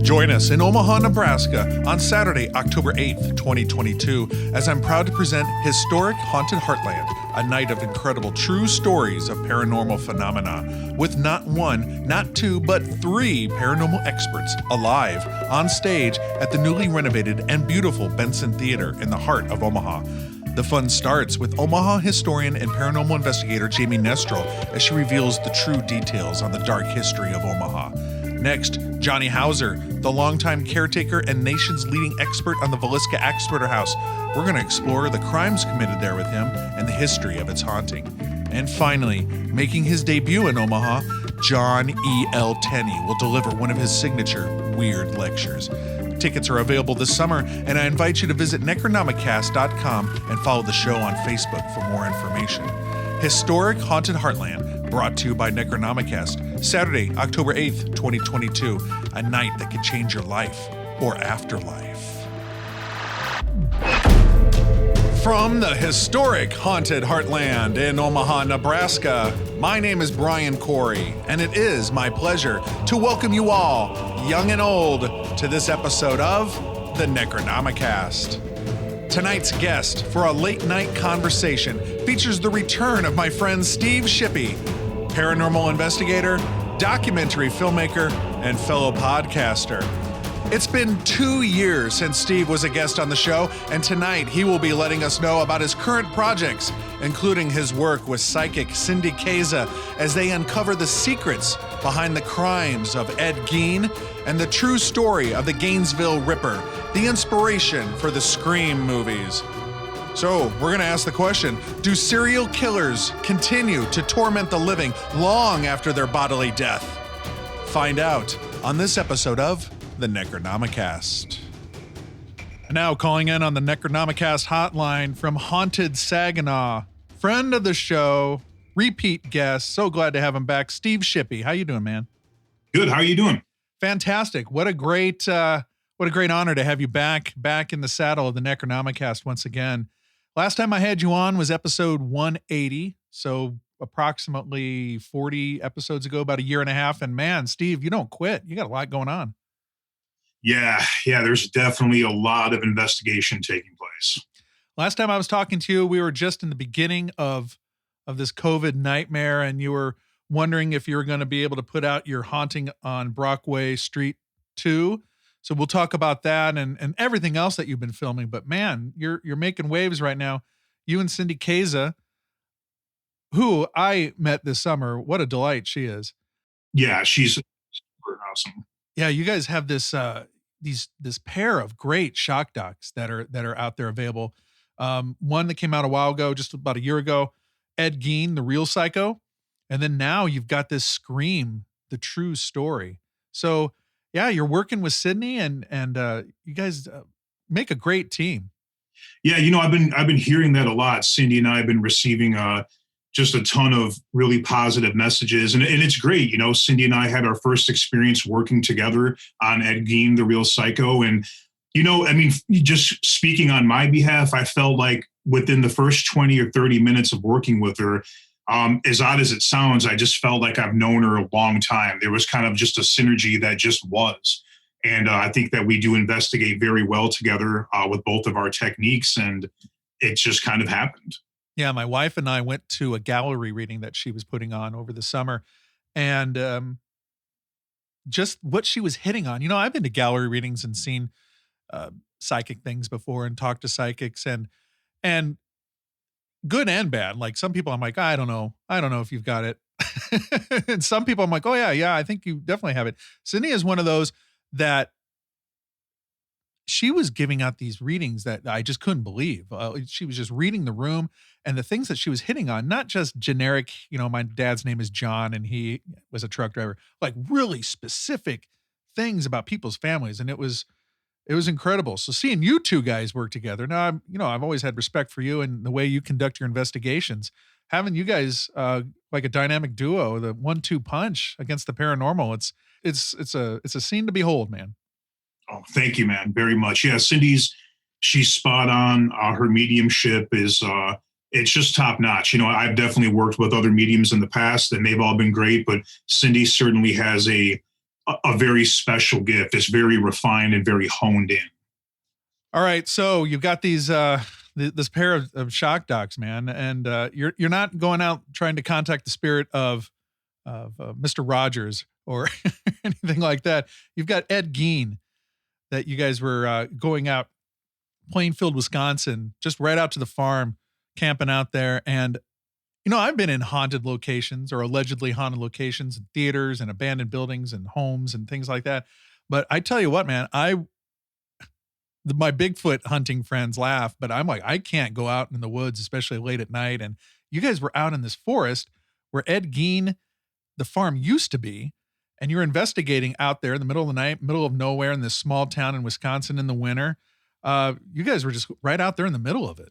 Join us in Omaha, Nebraska on Saturday, October 8th, 2022, as I'm proud to present Historic Haunted Heartland, a night of incredible true stories of paranormal phenomena, with not one, not two, but three paranormal experts alive on stage at the newly renovated and beautiful Benson Theater in the heart of Omaha. The fun starts with Omaha historian and paranormal investigator Jamie Nestrel as she reveals the true details on the dark history of Omaha. Next, Johnny Hauser, the longtime caretaker and nation's leading expert on the Villisca Axe Murder House. We're going to explore the crimes committed there with him and the history of its haunting. And finally, making his debut in Omaha, John E. L. Tenney will deliver one of his signature weird lectures. Tickets are available this summer, and I invite you to visit Necronomicast.com and follow the show on Facebook for more information. Historic Haunted Heartland, brought to you by Necronomicast, Saturday, October 8th, 2022, a night that could change your life or afterlife. From the historic Haunted Heartland in Omaha, Nebraska, my name is Brian Corey, and it is my pleasure to welcome you all, young and old, to this episode of the Necronomicast. Tonight's guest for a late night conversation features the return of my friend Steve Shippy, paranormal investigator, documentary filmmaker, and fellow podcaster. It's been 2 years since Steve was a guest on the show, and tonight he will be letting us know about his current projects, including his work with psychic Cindy Kaza as they uncover the secrets behind the crimes of Ed Gein and the true story of the Gainsville Ripper, the inspiration for the Scream movies. So, we're going to ask the question, do serial killers continue to torment the living long after their bodily death? Find out on this episode of the Necronomicast. And now calling in on the Necronomicast hotline from Haunted Saginaw, friend of the show, repeat guest, so glad to have him back, Steve Shippy. How you doing, man? Good. How are you doing? Fantastic. What a great honor to have you back in the saddle of the Necronomicast once again. Last time I had you on was episode 180, so approximately 40 episodes ago, about a year and a half. And man, Steve, you don't quit. You got a lot going on. Yeah, there's definitely a lot of investigation taking place. Last time I was talking to you, we were just in the beginning of this COVID nightmare, and you were wondering if you were going to be able to put out your haunting on Brockway Street 2. So we'll talk about that and everything else that you've been filming. But man, you're making waves right now. You and Cindy Kaza, who I met this summer. What a delight she is. Yeah, she's super awesome. Yeah, you guys have this this pair of great shock docs that are out there available. One that came out a while ago, just about a year ago, Ed Gein, The Real Psycho, and then now you've got this Scream, The True Story. So yeah, you're working with Sydney, and you guys make a great team. Yeah, I've been hearing that a lot. Cindy and I have been receiving just a ton of really positive messages, and it's great. Cindy and I had our first experience working together on Ed Gein, The Real Psycho, and just speaking on my behalf, I felt like within the first 20 or 30 minutes of working with her, as odd as it sounds, I just felt like I've known her a long time. There was kind of just a synergy that just was. And I think that we do investigate very well together with both of our techniques, and it just kind of happened. Yeah, my wife and I went to a gallery reading that she was putting on over the summer, and just what she was hitting on. I've been to gallery readings and seen psychic things before and talked to psychics, and good and bad. Like some people I'm like, I don't know if you've got it. And some people I'm like, oh yeah, I think you definitely have it. Cindy is one of those that she was giving out these readings that I just couldn't believe. She was just reading the room, and the things that she was hitting on, not just generic, my dad's name is John and he was a truck driver, like really specific things about people's families. And it was incredible. So seeing you two guys work together now, I've always had respect for you and the way you conduct your investigations. Having you guys like a dynamic duo, the 1-2 punch against the paranormal, it's a scene to behold, man. Oh, thank you, man, very much. Yeah, she's spot on. Her mediumship is it's just top notch. I've definitely worked with other mediums in the past, and they've all been great. But Cindy certainly has a a very special gift. It's very refined and very honed in. All right, so you've got these this pair of shock docs, man, and you're not going out trying to contact the spirit of Mr. Rogers or anything like that. You've got Ed Gein that you guys were going out Plainfield, Wisconsin, just right out to the farm, camping out there. And I've been in haunted locations or allegedly haunted locations, and theaters and abandoned buildings and homes and things like that. But I tell you what, man, my Bigfoot hunting friends laugh, but I'm like, I can't go out in the woods, especially late at night. And you guys were out in this forest where Ed Gein, the farm used to be, and you're investigating out there in the middle of the night, middle of nowhere in this small town in Wisconsin in the winter. You guys were just right out there in the middle of it.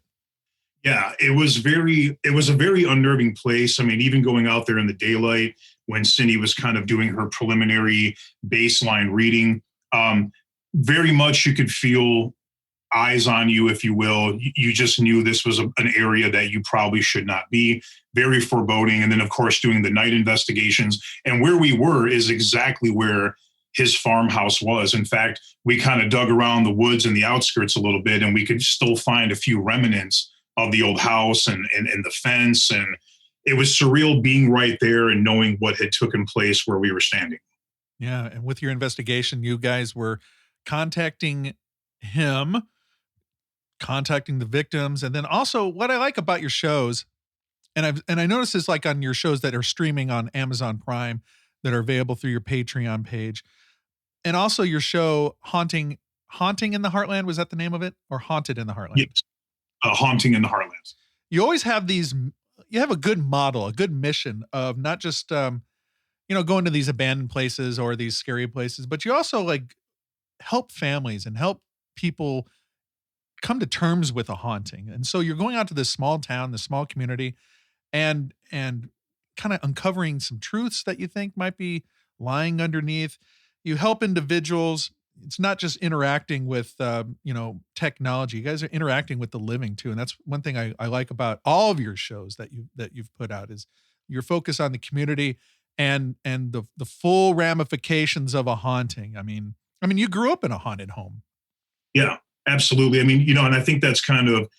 Yeah, it was a very unnerving place. I mean, even going out there in the daylight when Cindy was kind of doing her preliminary baseline reading, very much you could feel eyes on you, if you will. You just knew this was an area that you probably should not be. Very foreboding. And then, of course, doing the night investigations. And where we were is exactly where his farmhouse was. In fact, we kind of dug around the woods and the outskirts a little bit, and we could still find a few remnants of the old house and the fence. And it was surreal being right there and knowing what had taken place where we were standing. Yeah. And with your investigation, you guys were contacting him, contacting the victims. And then also what I like about your shows, and I noticed this like on your shows that are streaming on Amazon Prime that are available through your Patreon page. And also your show Haunting in the Heartland. Was that the name of it? Or Haunted in the Heartland? Yes. Haunting in the Heartland. You always have you have a good model, a good mission of not just, going to these abandoned places or these scary places, but you also like help families and help people come to terms with a haunting. And so you're going out to this small town, this small community, and kind of uncovering some truths that you think might be lying underneath. You help individuals. It's not just interacting with, technology. You guys are interacting with the living too. And that's one thing I like about all of your shows that you've put out is your focus on the community and the full ramifications of a haunting. I mean, you grew up in a haunted home. Yeah, absolutely. I mean, and I think that's kind of,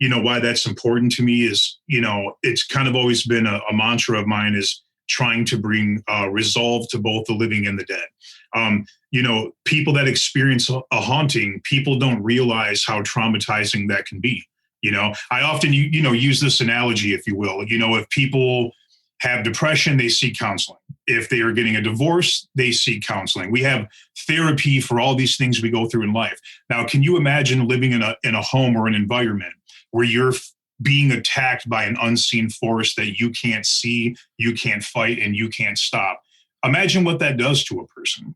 why that's important to me is, it's kind of always been a mantra of mine is trying to bring resolve to both the living and the dead. People that experience a haunting, people don't realize how traumatizing that can be. I often, use this analogy, if you will. If people have depression, they seek counseling. If they are getting a divorce, they seek counseling. We have therapy for all these things we go through in life. Now, can you imagine living in a home or an environment where you're being attacked by an unseen force that you can't see, you can't fight, and you can't stop? Imagine what that does to a person.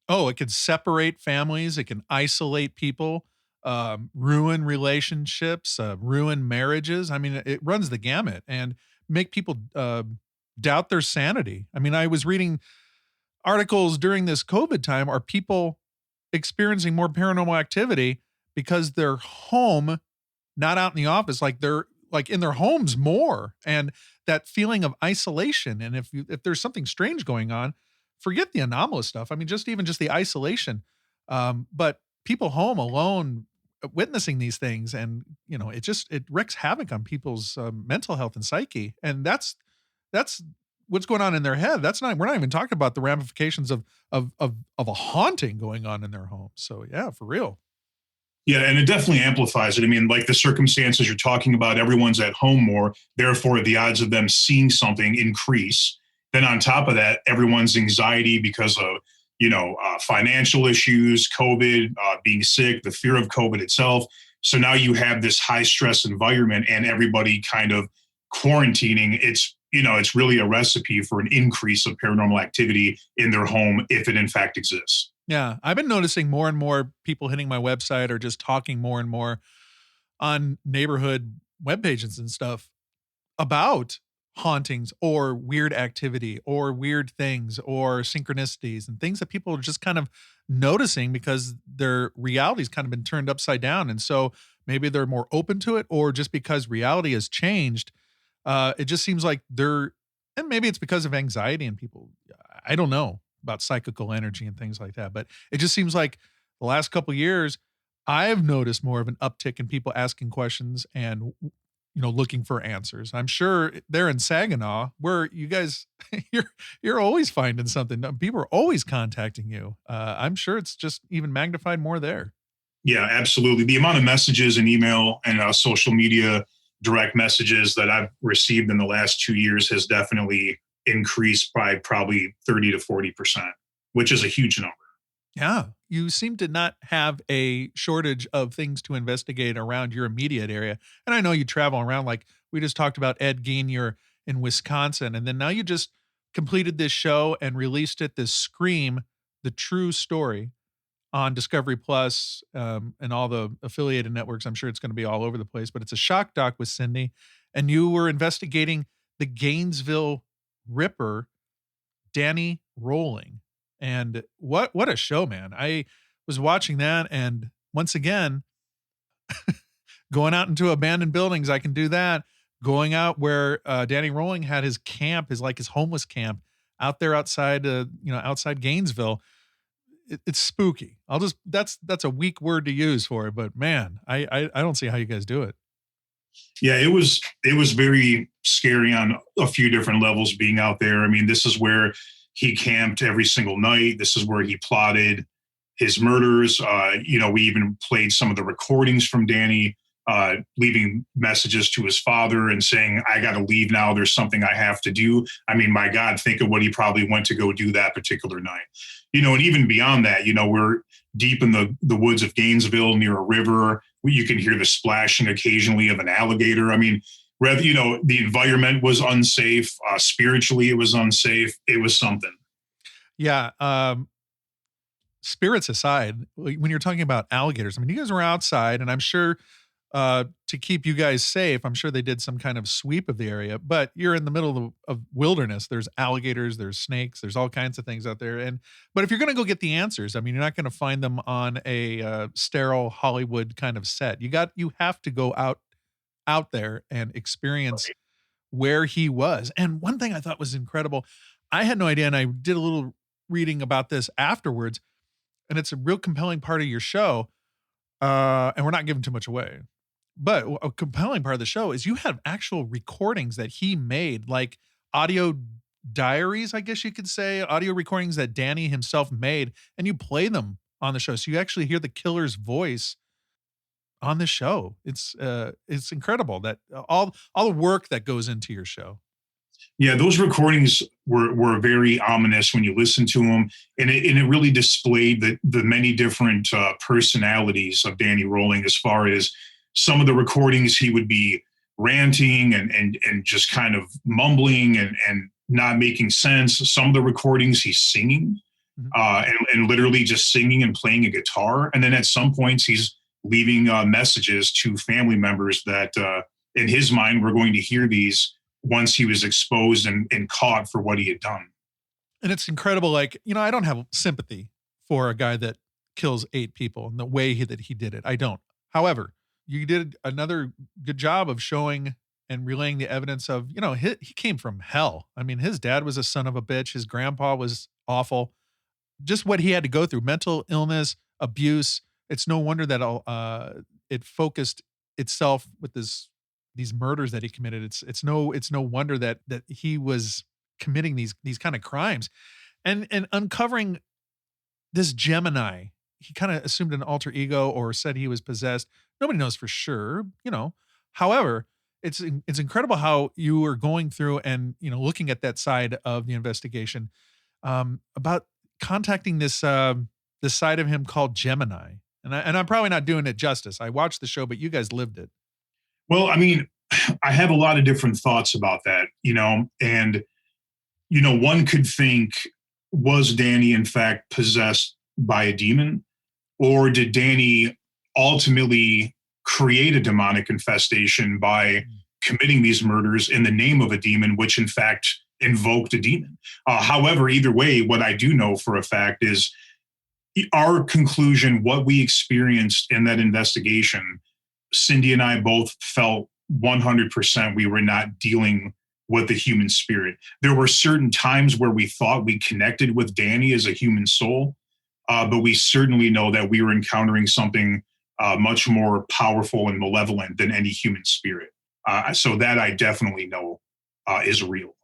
Oh, it could separate families. It can isolate people, ruin relationships, ruin marriages. I mean, it runs the gamut and make people doubt their sanity. I mean, I was reading articles during this COVID time. Are people experiencing more paranormal activity because they're home, not out in the office? Like they're like in their homes more, and that feeling of isolation. And if there's something strange going on, forget the anomalous stuff. I mean, just the isolation. But people home alone, witnessing these things, and it wreaks havoc on people's mental health and psyche. And that's what's going on in their head. We're not even talking about the ramifications of a haunting going on in their home. So yeah, for real. Yeah, and it definitely amplifies it. I mean, like the circumstances you're talking about, everyone's at home more, therefore the odds of them seeing something increase. Then on top of that, everyone's anxiety because of, financial issues, COVID, being sick, the fear of COVID itself. So now you have this high stress environment and everybody kind of quarantining. It's really a recipe for an increase of paranormal activity in their home if it in fact exists. Yeah. I've been noticing more and more people hitting my website or just talking more and more on neighborhood web pages and stuff about hauntings or weird activity or weird things or synchronicities and things that people are just kind of noticing because their reality's kind of been turned upside down. And so maybe they're more open to it, or just because reality has changed, it just seems like and maybe it's because of anxiety and people, I don't know, about psychical energy and things like that. But it just seems like the last couple of years, I've noticed more of an uptick in people asking questions and looking for answers. I'm sure they're in Saginaw where you guys you're always finding something. People are always contacting you. I'm sure it's just even magnified more there. Yeah, absolutely. The amount of messages and email and social media direct messages that I've received in the last 2 years has definitely increased by probably 30 to 40%, which is a huge number. Yeah. You seem to not have a shortage of things to investigate around your immediate area. And I know you travel around, like we just talked about Ed Gein, you're in Wisconsin. And then now you just completed this show and released it, this Scream, the true story on Discovery Plus, and all the affiliated networks. I'm sure it's going to be all over the place, but it's a shock doc with Cindy. And you were investigating the Gainesville Ripper, Danny Rolling. And what a show, man. I was watching that, and once again, going out into abandoned buildings, I can do that. Going out where Danny Rolling had his camp, his homeless camp out there outside outside Gainesville. It's spooky. That's a weak word to use for it, but man, I don't see how you guys do it. Yeah, it was very scary on a few different levels being out there. I mean, this is where he camped every single night. This is where he plotted his murders. We even played some of the recordings from Danny, leaving messages to his father and saying, I got to leave now. There's something I have to do. I mean, my God, think of what he probably went to go do that particular night. And even beyond that, we're deep in the woods of Gainesville near a river. You can hear the splashing occasionally of an alligator. I mean, the environment was unsafe. Spiritually, it was unsafe. It was something. Yeah. Spirits aside, when you're talking about alligators, I mean, you guys were outside, and I'm sure to keep you guys safe, I'm sure they did some kind of sweep of the area, but you're in the middle of wilderness. There's alligators, there's snakes, there's all kinds of things out there. But if you're going to go get the answers, I mean, you're not going to find them on a sterile Hollywood kind of set. You have to go out there and experience where he was. And one thing I thought was incredible, I had no idea, and I did a little reading about this afterwards, and it's a real compelling part of your show. And we're not giving too much away, but a compelling part of the show is you have actual recordings that he made, like audio diaries, I guess you could say, audio recordings that Danny himself made, and you play them on the show. So you actually hear the killer's voice on the show. It's incredible that all the work that goes into your show. Yeah, those recordings were very ominous when you listen to them, and it really displayed the many different personalities of Danny Rolling. As far as some of the recordings, he would be ranting and just kind of mumbling and not making sense. Some of the recordings, he's singing, and literally just singing and playing a guitar. And then at some points, he's leaving messages to family members that, in his mind, we're going to hear these once he was exposed and caught for what he had done. And it's incredible. Like, I don't have sympathy for a guy that kills 8 people and the way that he did it. I don't. However, you did another good job of showing and relaying the evidence of, he came from hell. I mean, his dad was a son of a bitch. His grandpa was awful. Just what he had to go through, mental illness, abuse. It's no wonder that it focused itself with these murders that he committed. It's no wonder that he was committing these kind of crimes, and uncovering this Gemini. He kind of assumed an alter ego or said he was possessed. Nobody knows for sure, However, it's incredible how you were going through and looking at that side of the investigation, about contacting this side of him called Gemini. And I'm probably not doing it justice. I watched the show, but you guys lived it. Well, I mean, I have a lot of different thoughts about that, and, one could think, was Danny in fact possessed by a demon, or did Danny ultimately create a demonic infestation by committing these murders in the name of a demon, which in fact invoked a demon? However, either way, what I do know for a fact is our conclusion, what we experienced in that investigation, Cindy and I both felt 100% we were not dealing with the human spirit. There were certain times where we thought we connected with Danny as a human soul, but we certainly know that we were encountering something much more powerful and malevolent than any human spirit. So that I definitely know is real.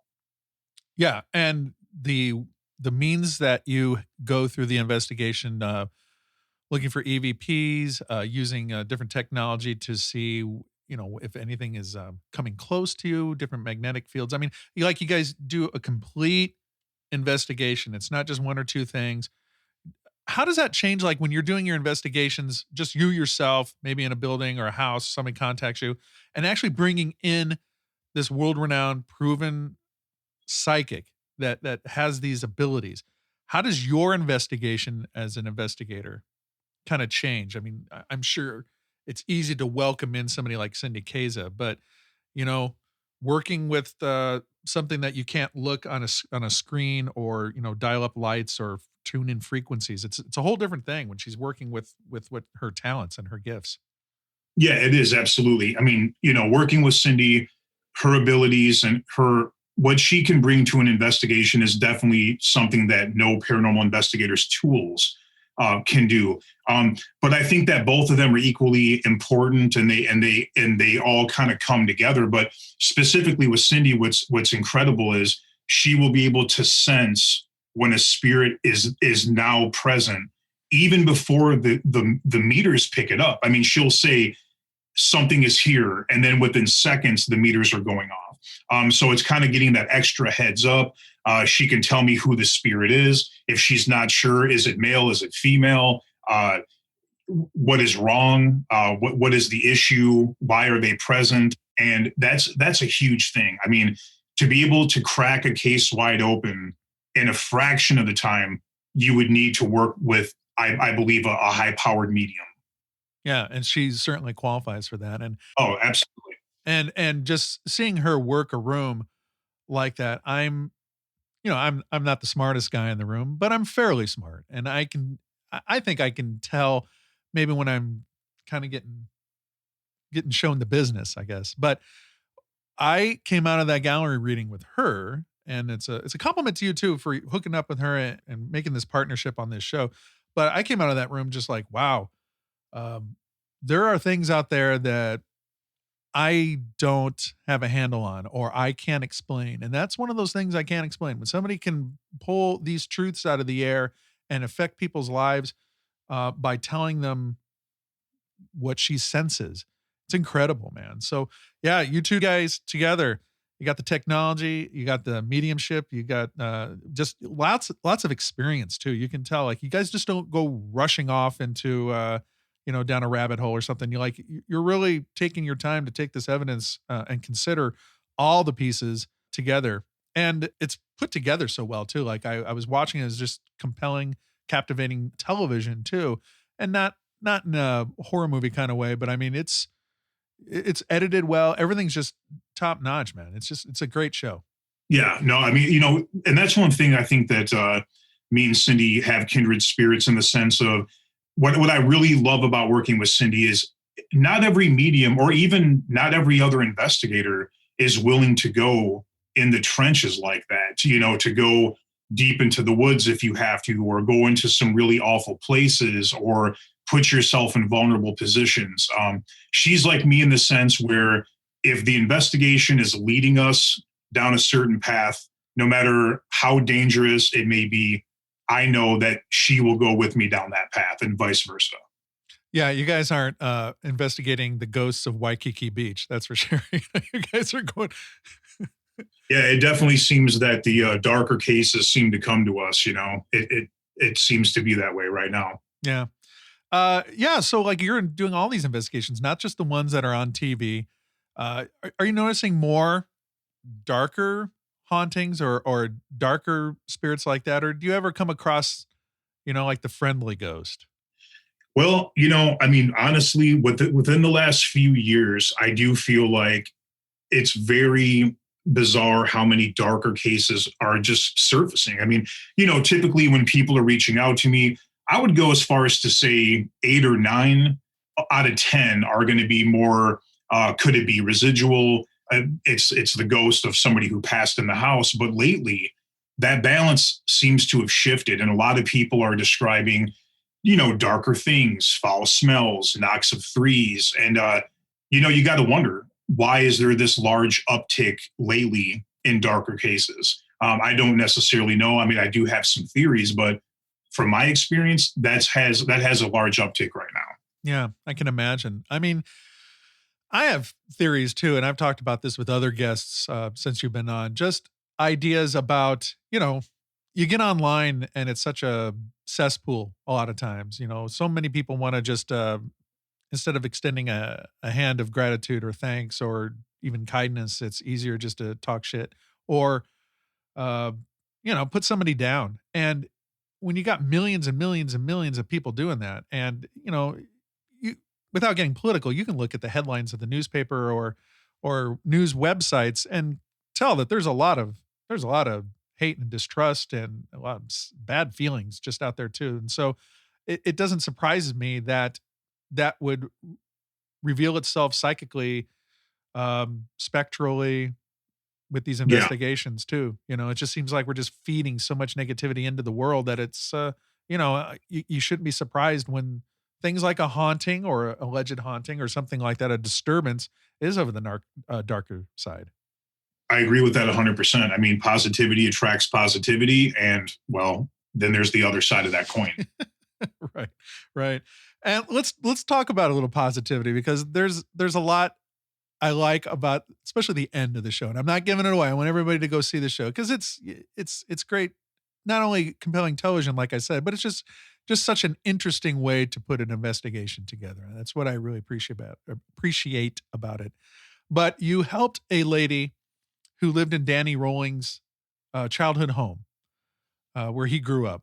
Yeah, and the means that you go through the investigation, looking for EVPs, using different technology to see, if anything is coming close to you, different magnetic fields. I mean, you guys do a complete investigation. It's not just one or two things. How does that change? Like when you're doing your investigations, just you yourself, maybe in a building or a house, somebody contacts you, and actually bringing in this world-renowned, proven psychic that has these abilities. How does your investigation as an investigator kind of change? I mean, I'm sure it's easy to welcome in somebody like Cindy Kaza, but working with something that you can't look on a screen or dial up lights or tune in frequencies. It's a whole different thing when she's working with what her talents and her gifts. Yeah, it is absolutely. I mean, working with Cindy, her abilities and what she can bring to an investigation is definitely something that no paranormal investigator's tools can do. But I think that both of them are equally important, and they all kind of come together. But specifically with Cindy, what's incredible is she will be able to sense when a spirit is now present, even before the meters pick it up. I mean, she'll say something is here, and then within seconds the meters are going off. So it's kind of getting that extra heads up. She can tell me who the spirit is. If she's not sure, is it male? Is it female? What is wrong? What is the issue? Why are they present? And that's a huge thing. I mean, to be able to crack a case wide open in a fraction of the time you would need to work with, I believe, a high-powered medium. Yeah, and she certainly qualifies for that. And oh, absolutely. And just seeing her work a room like that, I'm not the smartest guy in the room, but I'm fairly smart, and I think I can tell maybe when I'm kind of getting shown the business, I guess. But I came out of that gallery reading with her, and it's a compliment to you too for hooking up with her and making this partnership on this show. But I came out of that room just like, wow, there are things out there that I don't have a handle on or I can't explain. And that's one of those things I can't explain. When somebody can pull these truths out of the air and affect people's lives by telling them what she senses, it's incredible, man. So yeah, you two guys together, you got the technology, you got the mediumship, you got just lots of experience too. You can tell, like, you guys just don't go rushing off into down a rabbit hole or something. You're really taking your time to take this evidence and consider all the pieces together. And it's put together so well too. Like I was watching it as just compelling, captivating television too. And not in a horror movie kind of way, but I mean, it's edited well. Everything's just top notch, man. It's a great show. Yeah, no, I mean, and that's one thing I think that me and Cindy have kindred spirits in the sense of what I really love about working with Cindy is not every medium or even not every other investigator is willing to go in the trenches like that, to go deep into the woods if you have to, or go into some really awful places or put yourself in vulnerable positions. She's like me in the sense where if the investigation is leading us down a certain path, no matter how dangerous it may be, I know that she will go with me down that path and vice versa. Yeah, you guys aren't investigating the ghosts of Waikiki Beach. That's for sure. You guys are going. Yeah, it definitely seems that the darker cases seem to come to us. It seems to be that way right now. Yeah. Yeah. So like you're doing all these investigations, not just the ones that are on TV. Are you noticing more darker hauntings or darker spirits like that? Or do you ever come across, like the friendly ghost? Well, I mean, honestly, within the last few years, I do feel like it's very bizarre how many darker cases are just surfacing. I mean, typically when people are reaching out to me, I would go as far as to say 8 or 9 out of 10 are going to be more, could it be residual? it's the ghost of somebody who passed in the house. But lately, that balance seems to have shifted, and a lot of people are describing, darker things, foul smells, knocks of threes, and you got to wonder, why is there this large uptick lately in darker cases? I don't necessarily know. I mean, I do have some theories, but from my experience, that has a large uptick right now. Yeah, I can imagine. I mean, I have theories too, and I've talked about this with other guests since you've been on. Just ideas about, you get online and it's such a cesspool a lot of times. So many people want to just, instead of extending a hand of gratitude or thanks or even kindness, it's easier just to talk shit or, put somebody down. And when you got millions and millions and millions of people doing that, and, without getting political, you can look at the headlines of the newspaper or news websites and tell that there's a lot of hate and distrust and a lot of bad feelings just out there too. And so it doesn't surprise me that would reveal itself psychically, spectrally with these investigations too. It just seems like we're just feeding so much negativity into the world that it's, you shouldn't be surprised when things like a haunting or a alleged haunting or something like that, a disturbance, is over the darker side. I agree with that 100%. I mean, positivity attracts positivity, and well, then there's the other side of that coin. Right. And let's talk about a little positivity, because there's a lot I like about, especially the end of the show. And I'm not giving it away. I want everybody to go see the show because it's great. Not only compelling television, like I said, but it's just such an interesting way to put an investigation together. And that's what I really appreciate about it. But you helped a lady who lived in Danny Rolling's childhood home, where he grew up.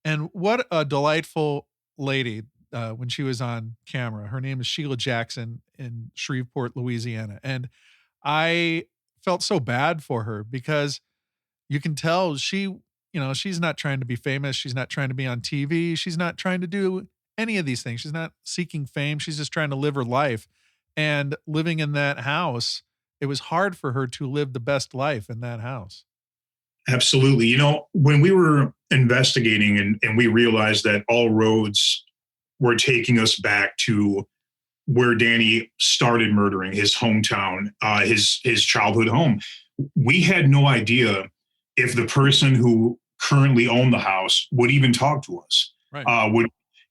And what a delightful lady when she was on camera. Her name is Sheila Jackson in Shreveport, Louisiana. And I felt so bad for her because you can tell she's not trying to be famous. She's not trying to be on TV. She's not trying to do any of these things. She's not seeking fame. She's just trying to live her life. And living in that house, it was hard for her to live the best life in that house. Absolutely. When we were investigating and we realized that all roads were taking us back to where Danny started murdering, his hometown, his childhood home, we had no idea if the person who currently owned the house would even talk to us. Right.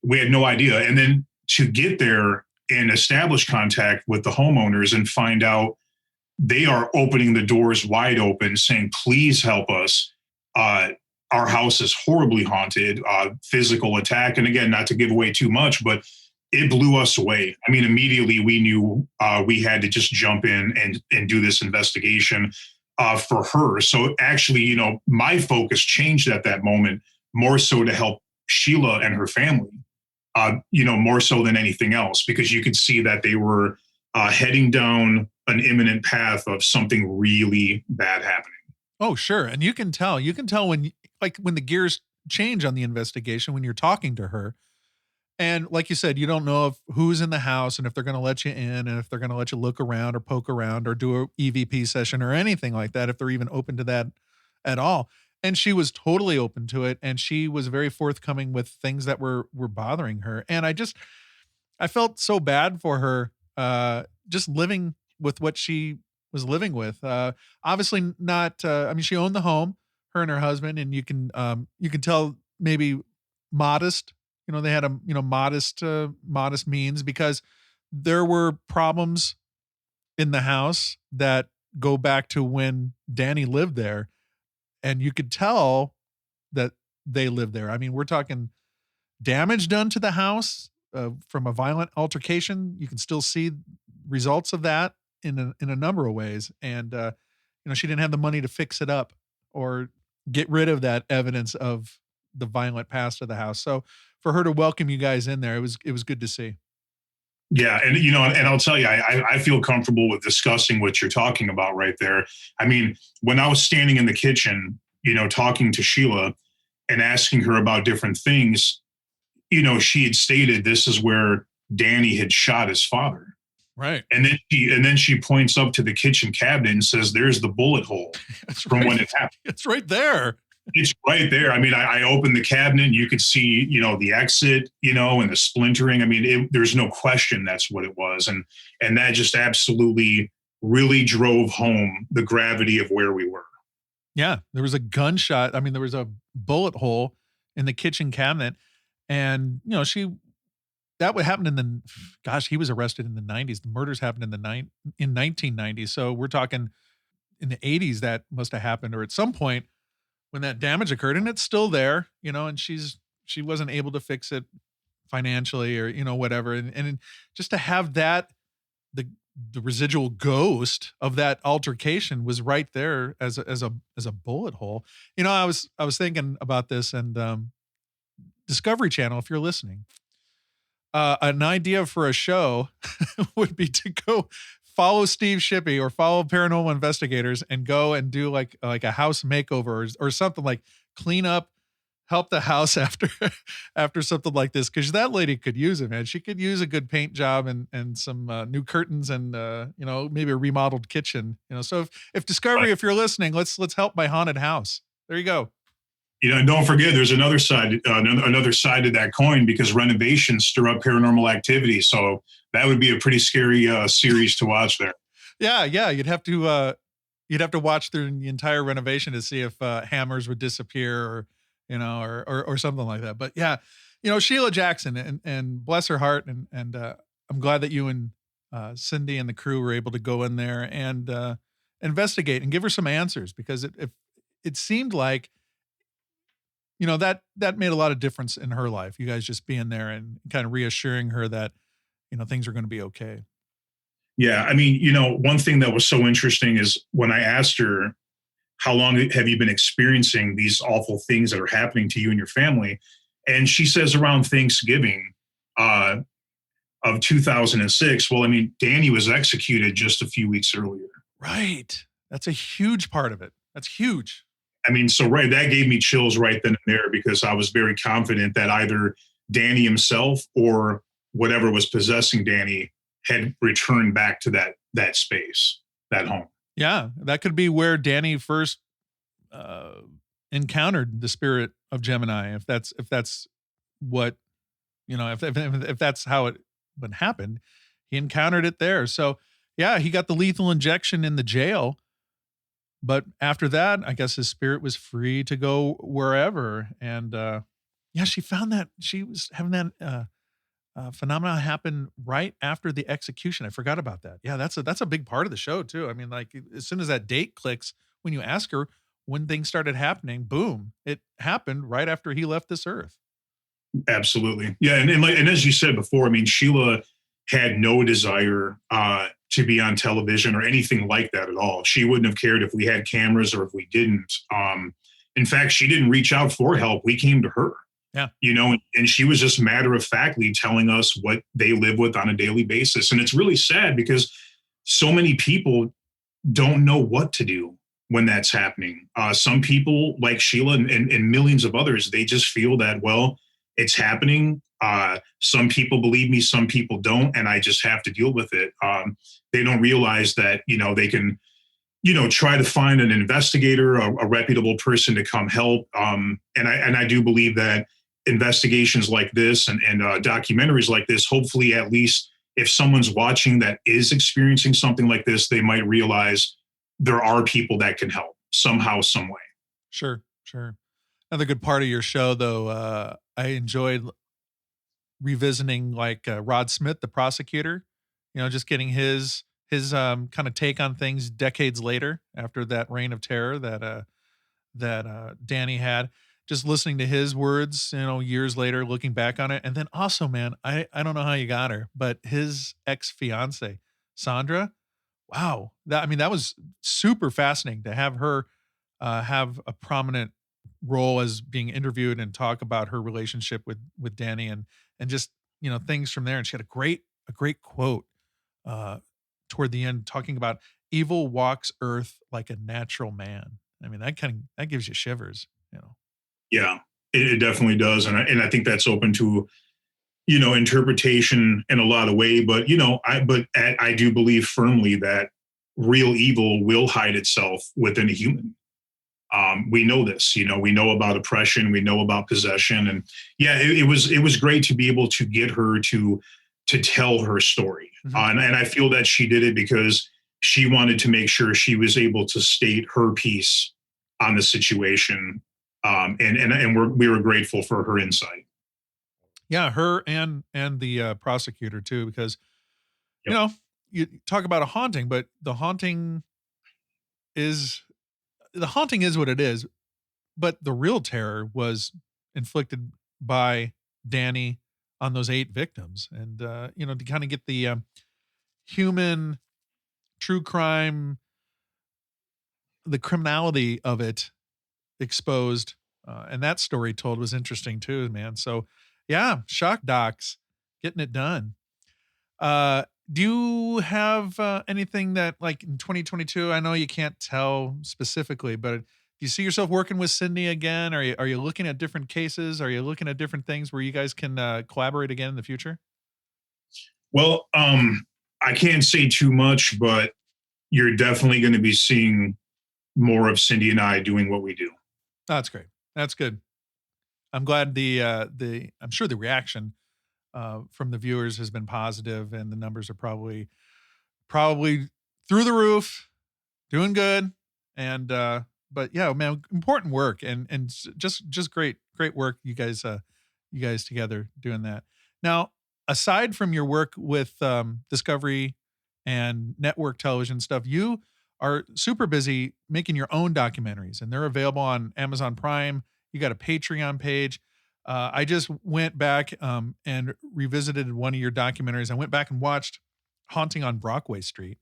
We had no idea. And then to get there and establish contact with the homeowners and find out they are opening the doors wide open, saying, please help us. Our house is horribly haunted, physical attack. And again, not to give away too much, but it blew us away. I mean, immediately we knew we had to just jump in and do this investigation for her. So actually, my focus changed at that moment, more so to help Sheila and her family, more so than anything else, because you could see that they were heading down an imminent path of something really bad happening. Oh, sure. And you can tell when the gears change on the investigation, when you're talking to her. And like you said, you don't know who's in the house and if they're going to let you in and if they're going to let you look around or poke around or do a EVP session or anything like that, if they're even open to that at all. And she was totally open to it. And she was very forthcoming with things that were bothering her. And I felt so bad for her, just living with what she was living with. Obviously not, she owned the home, her and her husband, and you can tell maybe modest. They had a modest means, because there were problems in the house that go back to when Danny lived there, and you could tell that they lived there. I mean, we're talking damage done to the house from a violent altercation. You can still see results of that in a number of ways, and she didn't have the money to fix it up or get rid of that evidence of the violent past of the house. So for her to welcome you guys in there, it was good to see. Yeah. And, and I'll tell you, I feel comfortable with discussing what you're talking about right there. I mean, when I was standing in the kitchen, talking to Sheila and asking her about different things, she had stated this is where Danny had shot his father. Right. And then she points up to the kitchen cabinet and says, "There's the bullet hole That's from right. when it happened." It's right there. It's right there. I mean, I opened the cabinet and you could see, the exit, and the splintering. I mean, there's no question that's what it was. And that just absolutely really drove home the gravity of where we were. Yeah. There was a gunshot. I mean, there was a bullet hole in the kitchen cabinet. And, that would happen he was arrested in the 90s. The murders happened in 1990. So we're talking in the 80s that must have happened, or at some point when that damage occurred, and it's still there, and she wasn't able to fix it financially or, whatever. And just to have that, the residual ghost of that altercation was right there as a bullet hole. I was thinking about this, and Discovery Channel, if you're listening, an idea for a show would be to go follow Steve Shippy or follow paranormal investigators and go and do like a house makeover or something, like clean up, help the house after something like this. Cause that lady could use it, man. She could use a good paint job and some new curtains and, maybe a remodeled kitchen, so if Discovery, if you're listening, let's help my haunted house. There you go. And don't forget, there's another side to that coin, because renovations stir up paranormal activity. So that would be a pretty scary series to watch there. Yeah. You'd have to watch through the entire renovation to see if hammers would disappear or something like that. But yeah, Sheila Jackson and bless her heart. And I'm glad that you and Cindy and the crew were able to go in there and investigate and give her some answers, because it seemed like, that made a lot of difference in her life. You guys just being there and kind of reassuring her that, things are going to be okay. Yeah. I mean, one thing that was so interesting is when I asked her, how long have you been experiencing these awful things that are happening to you and your family? And she says around Thanksgiving of 2006. Well, I mean, Danny was executed just a few weeks earlier. Right. That's a huge part of it. That's huge. I mean, so that gave me chills right then and there, because I was very confident that either Danny himself or whatever was possessing Danny had returned back to that space, that home. Yeah, that could be where Danny first encountered the spirit of Gemini. If that's what, if that's how it would happen, he encountered it there. So yeah, he got the lethal injection in the jail. But after that, I guess his spirit was free to go wherever. And she found that she was having that phenomenon happen right after the execution. I forgot about that. Yeah, that's a big part of the show too. I mean, like as soon as that date clicks, when you ask her when things started happening, boom, it happened right after he left this earth. Absolutely. Yeah. And as you said before, I mean, Sheila had no desire to be on television or anything like that at all. She wouldn't have cared if we had cameras or if we didn't. In fact, she didn't reach out for help. We came to her. Yeah. And she was just matter of factly telling us what they live with on a daily basis. And it's really sad because so many people don't know what to do when that's happening. Some people like Sheila and millions of others, they just feel that, well, it's happening. Some people believe me, some people don't, and I just have to deal with it. They don't realize that, they can, try to find an investigator, a reputable person to come help. And I do believe that investigations like this and documentaries like this, hopefully, at least if someone's watching that is experiencing something like this, they might realize there are people that can help somehow, some way. Sure. Another good part of your show, though, I enjoyed revisiting Rod Smith, the prosecutor, just getting his kind of take on things decades later after that reign of terror that Danny had. Just listening to his words, years later, looking back on it. And then also, man, I don't know how you got her, but his ex-fiance, Sandra, wow. That was super fascinating to have her have a prominent role as being interviewed and talk about her relationship with Danny and just, things from there. And she had a great quote toward the end talking about evil walks earth like a natural man. I mean, that gives you shivers, Yeah, it definitely does. And I think that's open to interpretation in a lot of way, but I do believe firmly that real evil will hide itself within a human. We know this, we know about oppression, we know about possession, and yeah, it was great to be able to get her to tell her story, and I feel that she did it because she wanted to make sure she was able to state her piece on the situation, and we were grateful for her insight. Yeah, her and the prosecutor too, because Yep. you talk about a haunting, but is the haunting is what it is, but the real terror was inflicted by Danny on those 8 victims. And, to kind of get the human true crime, the criminality of it exposed, and that story told was interesting too, man. So, yeah, shock docs getting it done. Do you have anything that, like, in 2022? I know you can't tell specifically, but do you see yourself working with Cindy again? Are you looking at different cases? Are you looking at different things where you guys can collaborate again in the future? Well, I can't say too much, but you're definitely going to be seeing more of Cindy and I doing what we do. Oh, that's great. That's good. I'm glad I'm sure the reaction from the viewers has been positive, and the numbers are probably through the roof, doing good. And but yeah, man, important work, and just great work, you guys together doing that. Now, aside from your work with Discovery and network television stuff, you are super busy making your own documentaries, and they're available on Amazon Prime. You got a Patreon page. I just went back and revisited one of your documentaries. I went back and watched Haunting on Brockway Street,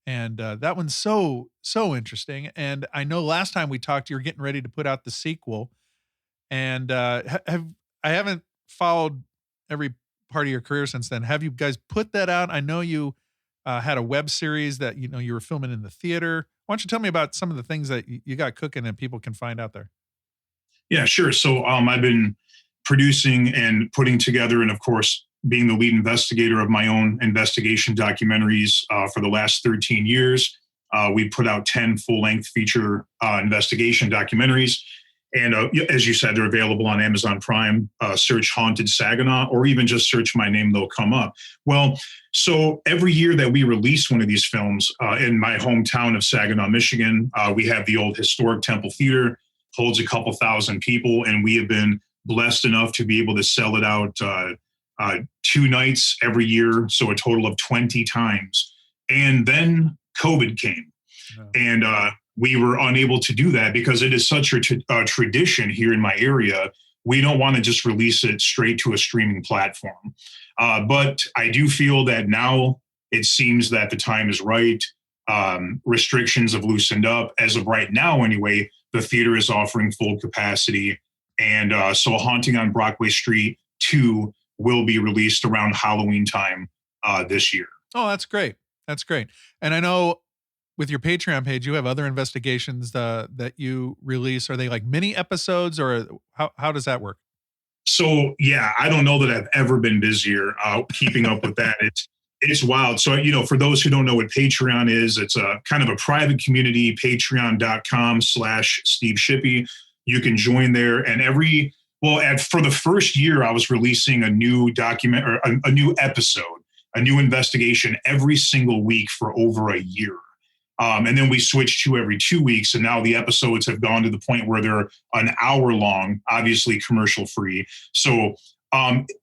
and that one's so interesting. And I know last time we talked, you were getting ready to put out the sequel, and I haven't followed every part of your career since then. Have you guys put that out? I know you had a web series that you were filming in the theater. Why don't you tell me about some of the things that you got cooking and people can find out there? Yeah, sure. So I've been producing and putting together, and of course, being the lead investigator of my own investigation documentaries for the last 13 years. We put out 10 full-length feature investigation documentaries. And as you said, they're available on Amazon Prime. Search Haunted Saginaw, or even just search my name, they'll come up. Well, so every year that we release one of these films in my hometown of Saginaw, Michigan, we have the old historic Temple Theater, holds a couple thousand people, and we have been blessed enough to be able to sell it out 2 nights every year, so a total of 20 times. And then COVID came, and we were unable to do that because it is such a tradition here in my area. We don't want to just release it straight to a streaming platform. But I do feel that now it seems that the time is right. Restrictions have loosened up. As of right now, anyway, the theater is offering full capacity. And so Haunting on Brockway Street 2 will be released around Halloween time this year. Oh, that's great. That's great. And I know with your Patreon page, you have other investigations that you release. Are they like mini episodes, or how does that work? So, yeah, I don't know that I've ever been busier keeping up with that. It's wild. So, for those who don't know what Patreon is, it's a kind of a private community, patreon.com/Steve Shippy. You can join there, and for the first year, I was releasing a new document, or a new episode, a new investigation every single week for over a year. And then we switched to every 2 weeks, and now the episodes have gone to the point where they're an hour long, obviously commercial free. So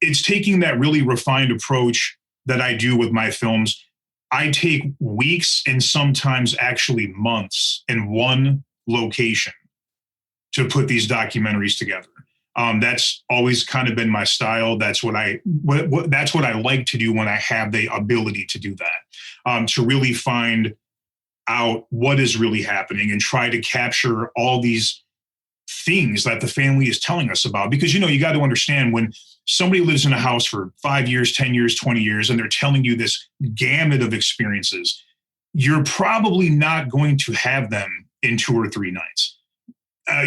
it's taking that really refined approach that I do with my films. I take weeks and sometimes actually months in one location to put these documentaries together. That's always kind of been my style. That's what I like to do when I have the ability to do that, to really find out what is really happening and try to capture all these things that the family is telling us about. Because, you got to understand, when somebody lives in a house for 5 years, 10 years, 20 years, and they're telling you this gamut of experiences, you're probably not going to have them in 2 or 3 nights.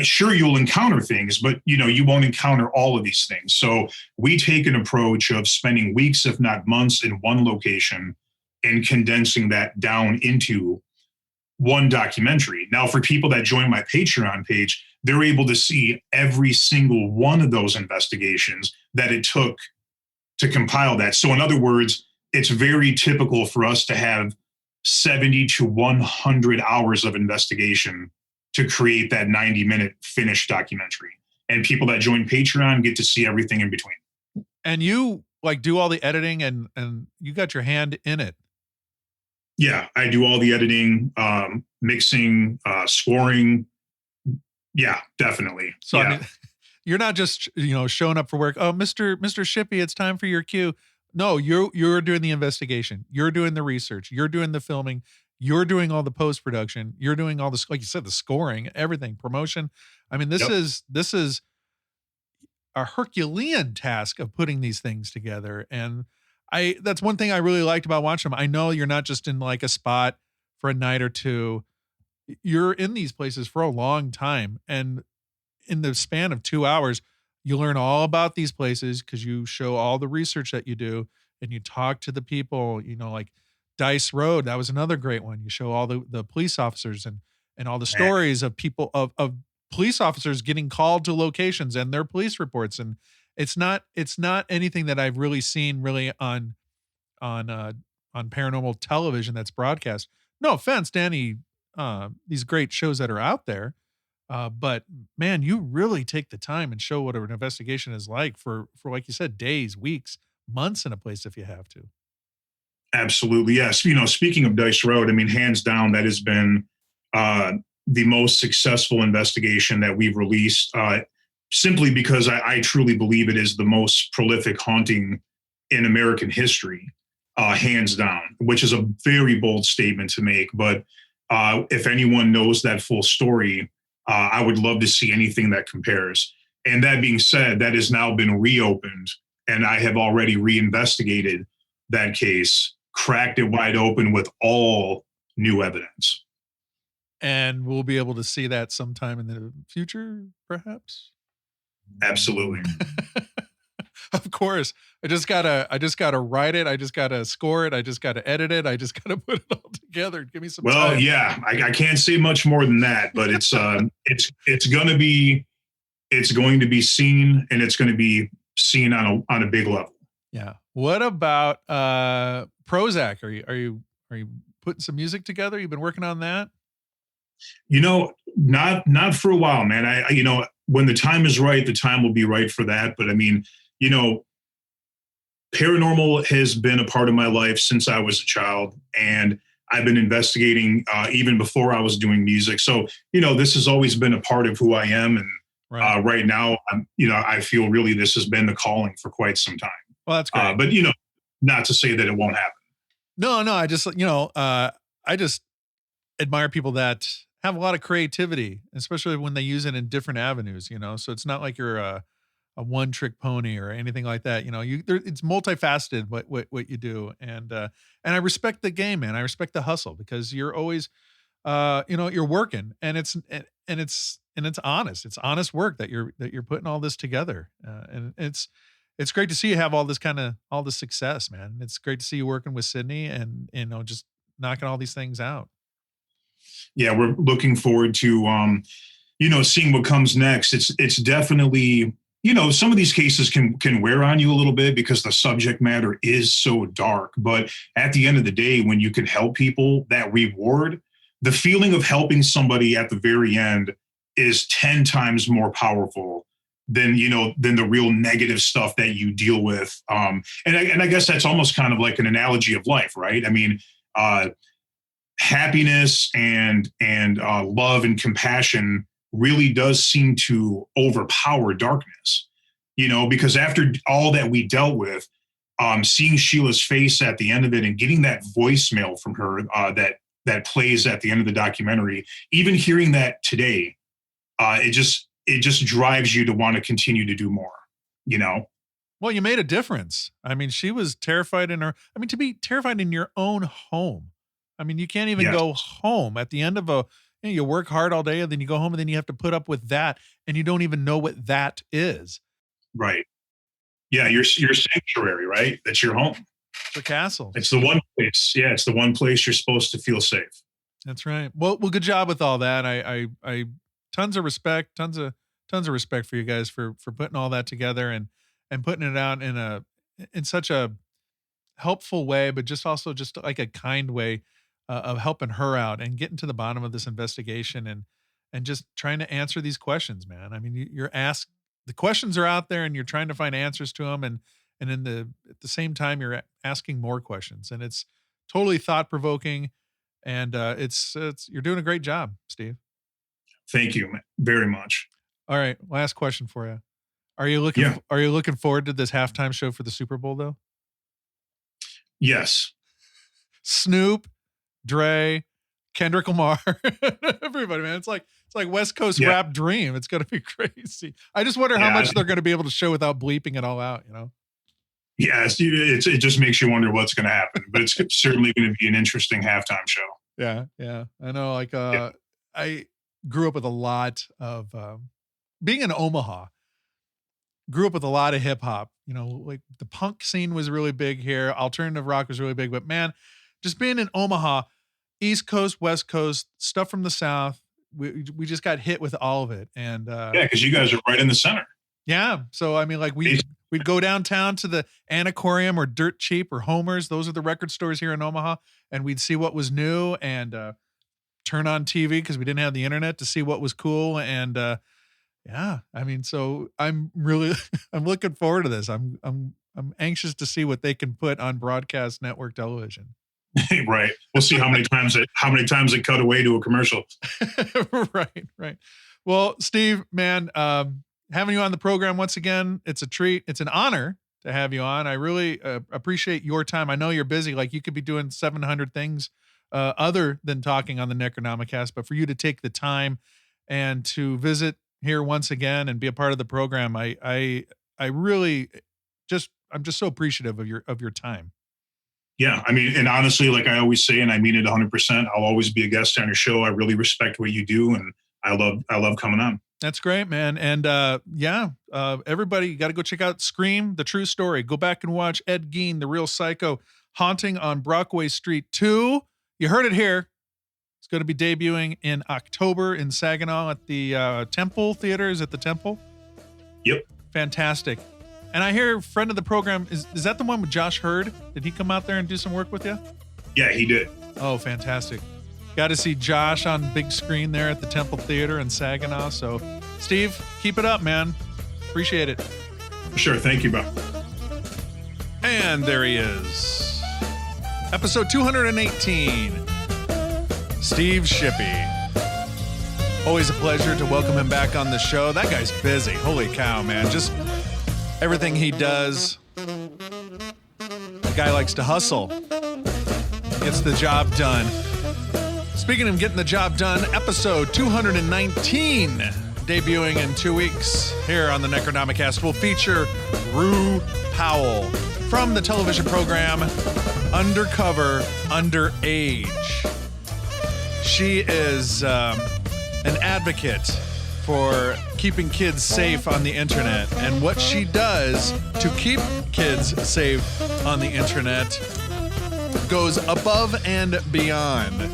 sure, you'll encounter things, but you won't encounter all of these things. So we take an approach of spending weeks, if not months, in one location and condensing that down into one documentary. Now, for people that join my Patreon page, they're able to see every single one of those investigations that it took to compile that. So in other words, it's very typical for us to have 70 to 100 hours of investigation to create that 90-minute finished documentary. And people that join Patreon get to see everything in between. And you like do all the editing and you got your hand in it. Yeah, I do all the editing, mixing, scoring. Yeah, definitely. So yeah. I mean, you're not just, showing up for work. Oh, Mr. Shippy, it's time for your cue. No, you're doing the investigation. You're doing the research. You're doing the filming. You're doing all the post-production. You're doing all this, like you said, the scoring, everything, promotion. I mean, this is a Herculean task of putting these things together. And that's one thing I really liked about watching them. I know you're not just in like a spot for a night or two. You're in these places for a long time. And in the span of 2 hours, you learn all about these places because you show all the research that you do and you talk to the people, like Dice Road. That was another great one. You show all the police officers and all the stories of people of police officers getting called to locations and their police reports. And it's not anything that I've really seen really on paranormal television that's broadcast. No offense to any these great shows that are out there. But man, you really take the time and show what an investigation is like for like you said, days, weeks, months in a place if you have to. Absolutely. Yes. Speaking of Dice Road, I mean, hands down, that has been the most successful investigation that we've released, simply because I truly believe it is the most prolific haunting in American history, hands down, which is a very bold statement to make. But if anyone knows that full story, I would love to see anything that compares. And that being said, that has now been reopened, and I have already reinvestigated that case, cracked it wide open with all new evidence. And we'll be able to see that sometime in the future, perhaps? Absolutely. Of course. I just gotta write it. I just gotta score it. I just gotta edit it. I just gotta put it all together. Give me some time. Well, yeah, I can't say much more than that, but it's going to be seen, and it's going to be seen on a big level. Yeah. What about Prozac? Are you putting some music together? You've been working on that? Not for a while, man. I when the time is right, the time will be right for that. But I mean, paranormal has been a part of my life since I was a child, and I've been investigating even before I was doing music. So, this has always been a part of who I am. And right now, I feel really this has been the calling for quite some time. Well, that's great. But, not to say that it won't happen. No, I just, I just admire people that have a lot of creativity, especially when they use it in different avenues, so it's not like you're a one-trick pony or anything like that. It's multifaceted what you do, and I respect the game, man. I respect the hustle because you're always, you're working, and it's honest. It's honest work that you're putting all this together, and it's great to see you have all this success, man. It's great to see you working with Sydney and just knocking all these things out. Yeah, we're looking forward to seeing what comes next. It's definitely. Some of these cases can wear on you a little bit because the subject matter is so dark. But at the end of the day, when you can help people, that reward, the feeling of helping somebody at the very end is 10 times more powerful than the real negative stuff that you deal with. And I guess that's almost kind of like an analogy of life, right? I mean, happiness and love and compassion really does seem to overpower darkness, because after all that we dealt with, seeing Sheila's face at the end of it and getting that voicemail from her that plays at the end of the documentary, even hearing that today, it just drives you to want to continue to do more, Well, you made a difference. I mean, she was terrified to be terrified in your own home. I mean, you can't even go home at the end of You work hard all day and then you go home and then you have to put up with that and you don't even know what that is. Right. Yeah. Your sanctuary, right? That's your home. It's a castle. It's the one place. Yeah. It's the one place you're supposed to feel safe. That's right. Well, good job with all that. I tons of respect for you guys for putting all that together and putting it out in such a helpful way, but just like a kind way of helping her out and getting to the bottom of this investigation and just trying to answer these questions, man. I mean, you're asked, the questions are out there and you're trying to find answers to them. And at the same time, you're asking more questions, and it's totally thought provoking. And you're doing a great job, Steve. Thank you very much. All right. Last question for you. Are you looking forward to this halftime show for the Super Bowl though? Yes. Snoop, Dre, Kendrick Lamar, everybody, man. It's like West Coast rap dream. It's going to be crazy. I just wonder how much they're going to be able to show without bleeping it all out, you know? Yes. It just makes you wonder what's going to happen, but it's certainly going to be an interesting halftime show. Yeah. Yeah. I know. I grew up with a lot of, being in Omaha, grew up with a lot of hip hop, you know, like the punk scene was really big here. Alternative rock was really big, but man, just being in Omaha, East Coast, West Coast, stuff from the South, we just got hit with all of it. And because you guys are right in the center. Yeah. So, I mean, like we'd go downtown to the Anacorium or Dirt Cheap or Homer's. Those are the record stores here in Omaha. And we'd see what was new and turn on TV because we didn't have the internet to see what was cool. And yeah, I mean, so I'm looking forward to this. I'm anxious to see what they can put on broadcast network television. Right. We'll see how many times it cut away to a commercial. Right. Well, Steve, man, having you on the program once again, it's a treat. It's an honor to have you on. I really appreciate your time. I know you're busy. Like you could be doing 700 things other than talking on the Necronomicast, but for you to take the time and to visit here once again and be a part of the program, I really I'm just so appreciative of your time. Yeah. I mean, and honestly, like I always say, and I mean it 100%, I'll always be a guest on your show. I really respect what you do. And I love coming on. That's great, man. And everybody, you got to go check out Scream, The True Story. Go back and watch Ed Gein, The Real Psycho, Haunting on Brockway Street 2. You heard it here. It's going to be debuting in October in Saginaw at the Temple Theater. Is it the Temple? Yep. Fantastic. And I hear a friend of the program, is that the one with Josh Hurd? Did he come out there and do some work with you? Yeah, he did. Oh, fantastic. Got to see Josh on big screen there at the Temple Theater in Saginaw. So, Steve, keep it up, man. Appreciate it. Sure. Thank you, Bob. And there he is. Episode 218. Steve Shippy. Always a pleasure to welcome him back on the show. That guy's busy. Holy cow, man. Just everything he does. The guy likes to hustle. Gets the job done. Speaking of getting the job done, episode 219, debuting in 2 weeks here on the Necronomicast, will feature Rue Powell from the television program Undercover Underage. She is an advocate for keeping kids safe on the internet, and what she does to keep kids safe on the internet goes above and beyond.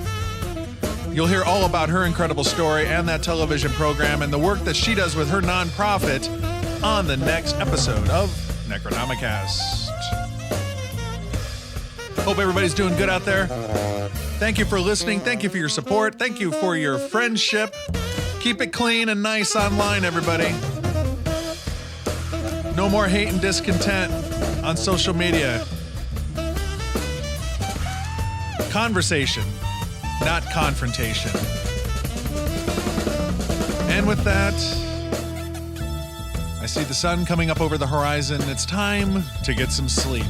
You'll hear all about her incredible story and that television program and the work that she does with her nonprofit on the next episode of Necronomicast. Hope everybody's doing good out there. Thank you for listening. Thank you for your support. Thank you for your friendship. Keep it clean and nice online, everybody. No more hate and discontent on social media. Conversation, not confrontation. And with that, I see the sun coming up over the horizon. It's time to get some sleep.